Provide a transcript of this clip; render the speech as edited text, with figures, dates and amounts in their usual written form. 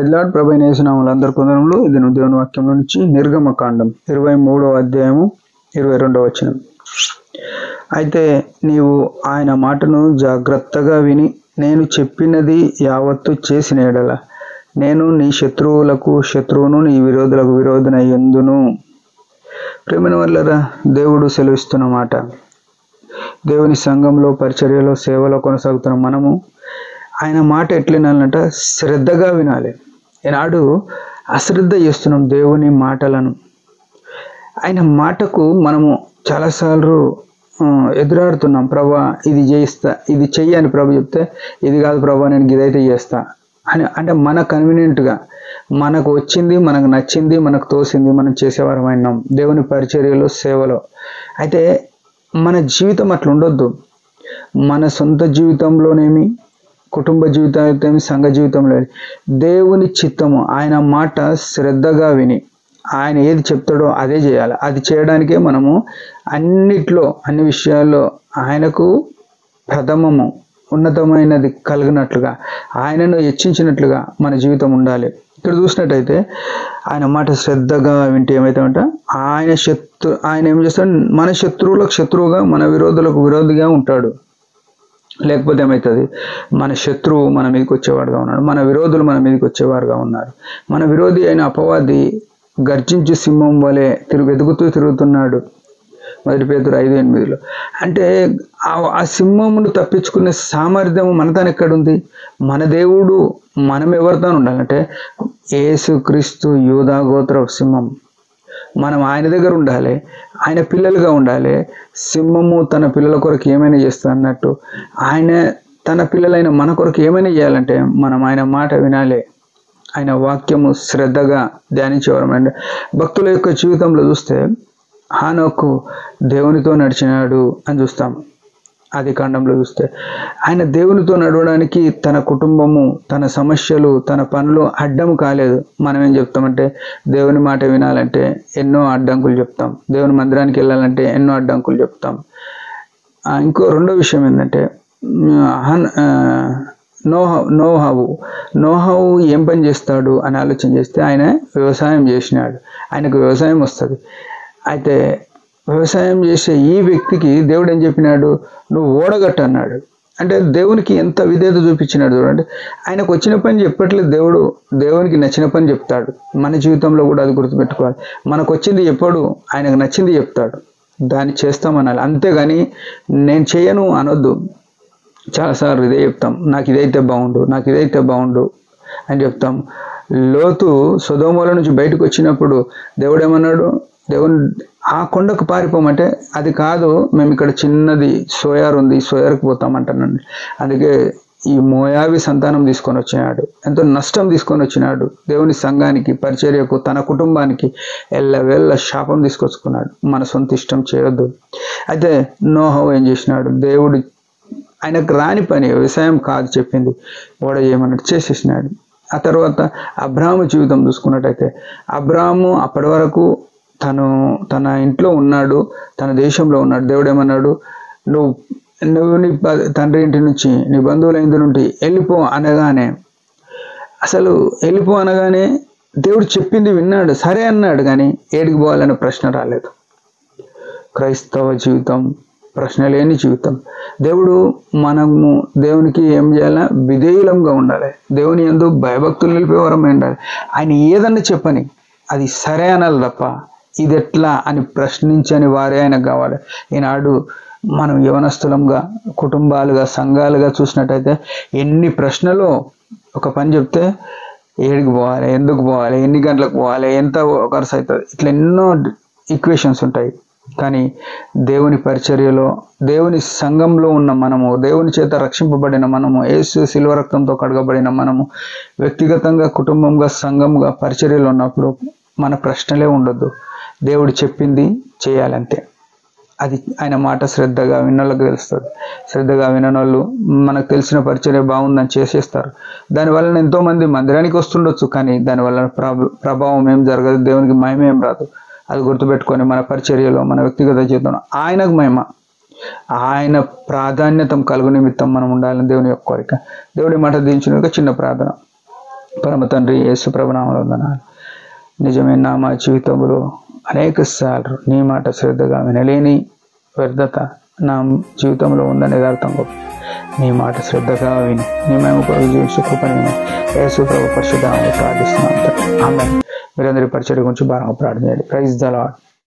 Praise lord. ప్రభు అయిన యేసు నామములో అందరికీ వందనములు. ఇది దేవుని వాక్యం నుంచి నిర్గమకాండం 23వ అధ్యాయము 22వ వచనం. అయితే నీవు ఆయన మాటను జాగ్రత్తగా విని నేను చెప్పినది యావత్తు చేసిన ఎడల నేను నీ శత్రువులకు శత్రువును, నీ విరోధులకు విరోధునయ్యుందును. ప్రేమైన వాళ్ళరా, దేవుడు సెలవిస్తున్న మాట. దేవుని సంఘంలో, పరిచర్యలో, సేవలో కొనసాగుతున్న మనము ఆయన మాట ఎట్లనాలంట శ్రద్ధగా వినాలి. ఈనాడు అశ్రద్ధ చేస్తున్నాం దేవుని మాటలను. ఆయన మాటకు మనము చాలాసార్లు ఎదురాడుతున్నాం. ప్రభా ఇది చేయిస్తా, ఇది చెయ్యి అని ప్రభు చెప్తే, ఇది కాదు ప్రభా నేను ఇదైతే చేస్తా అని, అంటే మన కన్వీనియంట్గా మనకు వచ్చింది, మనకు నచ్చింది, మనకు తోసింది మనం చేసేవారమైనాం దేవుని పరిచర్యలో, సేవలో. అయితే మన జీవితం అట్లా ఉండొద్దు. మన సొంత జీవితంలోనేమి, కుటుంబ జీవితం, సంఘ జీవితంలో దేవుని చిత్తము, ఆయన మాట శ్రద్ధగా విని ఆయన ఏది చెప్తాడో అదే చేయాలి. అది చేయడానికే మనము అన్నిట్లో, అన్ని విషయాల్లో ఆయనకు ప్రథమము, ఉన్నతమైనది కలిగినట్లుగా, ఆయనను హెచ్చించినట్లుగా మన జీవితం ఉండాలి. ఇక్కడ చూసినట్టయితే ఆయన మాట శ్రద్ధగా వింటే ఏమవుతామంట, ఆయన ఏం చేస్తాడు, మన శత్రువులకు శత్రువుగా, మన విరోధులకు విరోధిగా ఉంటాడు. లేకపోతే ఏమవుతుంది, మన శత్రువు మన మీదకి వచ్చేవాడుగా ఉన్నాడు, మన విరోధులు మన మీదకి వచ్చేవారుగా ఉన్నారు. మన విరోధి అయిన అపవాది గర్జించు సింహం వలె వెతుకుతూ తిరుగుతున్నాడు. 1 పేతురు 5:8. అంటే ఆ సింహమును తప్పించుకునే సామర్థ్యం మనతోనే ఎక్కడుంది? మన దేవుడు మనం ఎవరితో ఉండాలంటే యేసుక్రీస్తు యూదా గోత్ర సింహం. మనం ఆయన దగ్గర ఉండాలి, ఆయన పిల్లలుగా ఉండాలి. సింహము తన పిల్లల కొరకు ఏమైనా చేస్తా అన్నట్టు ఆయన తన పిల్లలైన మన కొరకు ఏమైనా చేయాలంటే మనం ఆయన మాట వినాలి, ఆయన వాక్యము శ్రద్ధగా ధ్యానించేవారు. అండ్ భక్తుల యొక్క జీవితంలో చూస్తే హానోకు దేవునితో నడిచినాడు అని చూస్తాం. ఆది కాండంలో చూస్తే ఆయన దేవునితో నడవడానికి తన కుటుంబము, తన సమస్యలు, తన పనులు అడ్డం కాలేదు. మనం ఏం చెప్తామంటే దేవుని మాట వినాలంటే ఎన్నో అడ్డంకులు చెప్తాం, దేవుని మందిరానికి వెళ్ళాలంటే ఎన్నో అడ్డంకులు చెప్తాం. ఇంకో రెండో విషయం ఏంటంటే నోహావు ఏం పని చేస్తాడు అని ఆలోచన చేస్తే ఆయన వ్యవసాయం చేసినాడు, ఆయనకు వ్యవసాయం వస్తుంది. అయితే వ్యవసాయం చేసే ఈ వ్యక్తికి దేవుడు ఏం చెప్పినాడు, నువ్వు ఓడగట్టు అన్నాడు. అంటే దేవునికి ఎంత విధేయత చూపించినాడు చూడండి. ఆయనకు వచ్చిన పని చెప్పట్లేదు దేవుడు, దేవునికి నచ్చిన పని చెప్తాడు. మన జీవితంలో కూడా అది గుర్తుపెట్టుకోవాలి. మనకు వచ్చింది చెప్పాడు, ఆయనకు నచ్చింది చెప్తాడు, దాన్ని చేస్తామనాలి. అంతేగాని నేను చేయను అనొద్దు. చాలాసార్లు ఇదే చెప్తాం, నాకు ఇదైతే బాగుండు, నాకు ఇదైతే బాగుండు అని చెప్తాం. లోతు సొదొమలో నుంచి బయటకు వచ్చినప్పుడు దేవుడు ఏమన్నాడు, దేవుని ఆ కొండకు పారిపోమంటే అది కాదు, మేము ఇక్కడ చిన్నది సోయార్ ఉంది, సోయార్కి పోతామంటానండి. అందుకే ఈ మోయాబీ సంతానం తీసుకొని వచ్చినాడు, ఎంతో నష్టం తీసుకొని వచ్చినాడు దేవుని సంఘానికి, పరిచర్యకు, తన కుటుంబానికి ఎల్లవేళ్ళ శాపం తీసుకొచ్చుకున్నాడు. మన సొంత ఇష్టం చేయొద్దు. అయితే నోహవు ఏం చేసినాడు, దేవుడు ఆయనకు రాని పని, వ్యవసాయం కాదు చెప్పింది, ఓడ చేయమన్నట్టు చేసేసినాడు. ఆ తర్వాత అబ్రాహాము జీవితం చూసుకున్నట్టయితే అబ్రాహాము అప్పటి వరకు తన ఇంట్లో ఉన్నాడు, తన దేశంలో ఉన్నాడు. దేవుడు ఏమన్నాడు, నువ్వు నీ తండ్రి ఇంటి నుంచి, నీ బంధువుల ఇంటి నుండి వెళ్ళిపో అనగానే, అసలు వెళ్ళిపో అనగానే దేవుడు చెప్పింది విన్నాడు, సరే అన్నాడు. కానీ ఏడికి పోవాలనే ప్రశ్న రాలేదు. క్రైస్తవ జీవితం ప్రశ్న లేని జీవితం. మనము దేవునికి ఏం చేయాలా, విధేయులంగా ఉండాలి. దేవుని యందు భయభక్తులు నిలిపే వరమై ఉండాలి. ఆయన ఏదన్నా చెప్పని అది సరే అనాలి తప్ప ఇది ఎట్లా అని ప్రశ్నించని వారే ఆయనకు కావాలి. ఈనాడు మనం యవనస్తులంగా, కుటుంబాలుగా, సంఘాలుగా చూసినట్టయితే ఎన్ని ప్రశ్నలు. ఒక పని చెప్తే ఏడికి పోవాలి, ఎందుకు పోవాలి, ఎన్ని గంటలకు పోవాలి, ఎంత ఖర్చు అవుతుంది, ఇట్లా ఎన్నో ఈక్వేషన్స్ ఉంటాయి. కానీ దేవుని పరిచర్యలో, దేవుని సంఘంలో ఉన్న మనము, దేవుని చేత రక్షింపబడిన మనము, యేసు శిలువ రక్తంతో కడగబడిన మనము, వ్యక్తిగతంగా, కుటుంబంగా, సంఘంగా పరిచర్యలో ఉన్నప్పుడు మన ప్రశ్నలే ఉండొద్దు. దేవుడు చెప్పింది చేయాలంతే. అది ఆయన మాట శ్రద్ధగా విన్నోళ్ళకి తెలుస్తుంది. శ్రద్ధగా విననోళ్ళు మనకు తెలిసిన పరిచర్య బాగుందని చేసేస్తారు. దానివల్ల ఎంతోమంది మందిరానికి వస్తుండొచ్చు, కానీ దానివల్ల ప్రభావం ఏం జరగదు, దేవునికి మహిమ ఏం రాదు. అది గుర్తుపెట్టుకొని మన పరిచర్యలో, మన వ్యక్తిగత జీవితంలో ఆయనకు మహిమ, ఆయన ప్రాధాన్యత కలుగు నిమిత్తం మనం ఉండాలని దేవుని యొక్క కోరిక. దేవుడి మాట దించిన చిన్న ప్రార్థన. పరమ తండ్రి యేసు ప్రభు నామములో వందనాలు. నిజమైన నా మా జీవితంలో అనేక సార్లు నీ మాట శ్రద్ధగా వినలేని వ్యర్థత నా జీవితంలో ఉందనే అర్థం. నీ మాట శ్రద్ధగా విని నీ మేము జీవించే కృపని యేసు ప్రభు పరిశుద్ధ ప్రార్థిస్తున్నాం. ఆమె మీరందరి పరిచయం గురించి బాగా ప్రార్థన చేయండి. Praise the lord.